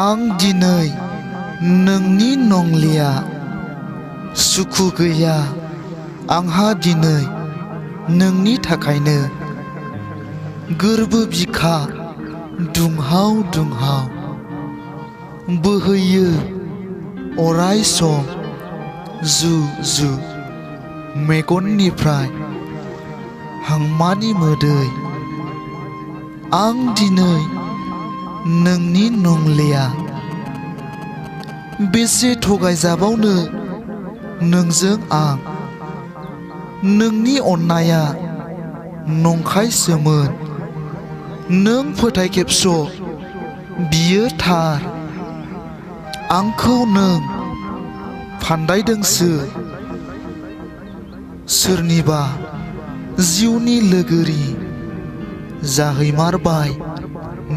आं दिनै नोंनि नंलिया सुखु गैया आंहा दिनै नोंनि थाखायनो गोरबो बिखा दुंहाव दुंहाव बोहैयो अराय सम जु जु मेगननिफ्राय हांमानि मोदै आं दिनै नोंनि नंलिया बेसे थगायजाबावनो नोंजों आं नोंनि अननाया नंखायसोमोन नों फोथाय खेबस' बियो थार आंखौ नों फान्दायदोंसो सोरनिबा जिउनि लोगोरि जाहैमारबाय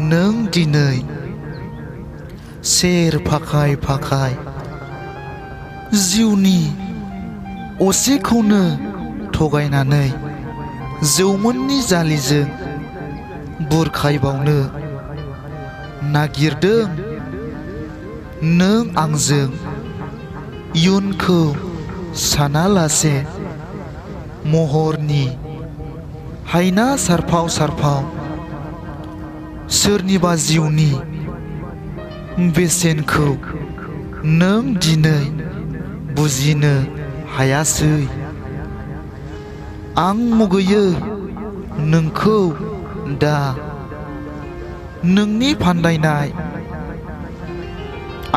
नों दिनै सेर फाखाय फाखाय जिउनि असेखौनो थगायनानै जौमोननि जालिजों बुरखायबावनो नागिरदों नों आंजों इयुनखौ सानालासे महरनि हायना सारफाव सारफाव सोरनिबा जिउनि बेसेनखौ नों दिनै बुजिनो हायासै आं मुगैयो नोंखौ दा नोंनि फान्दायनाय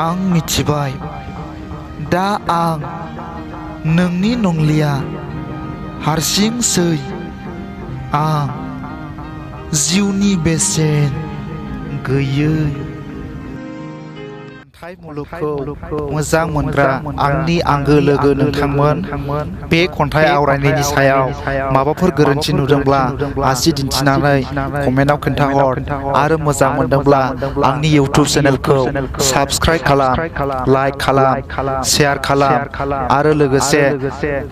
आं मिथिबाय दा आं नोंनि नंलिया हारसिंसै आं जिउनि बेसेन गैयै खन्थाइ मुलुगखौ मोजां मोनग्रा आंनि आंगो लोगो नोंथांमोन बे खन्थाइ आवरायनायनि सायाव माबाफोर गोरोन्थि नुदोंब्ला आसि दिन्थिनानै कमेन्टआव खोन्थाहर आरो मोजां मोनदोंब्ला आंनि इउटिउब चेनेलखौ साबस्क्राइब खालाम लाइक खालाम शेयार खालाम आरो लोगोसे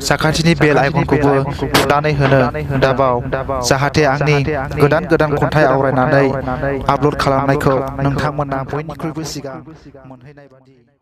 साखाथिनि बेल आइकनखौबो थुनानै होनो दाबाव जाहाथे आंनि गोदान गोदान खन्थाइ आवरायनानै आपल'ड खालामनायखौ नोंथांमोना बयनिख्रुइबो सिगां मोनहैनाय बादि।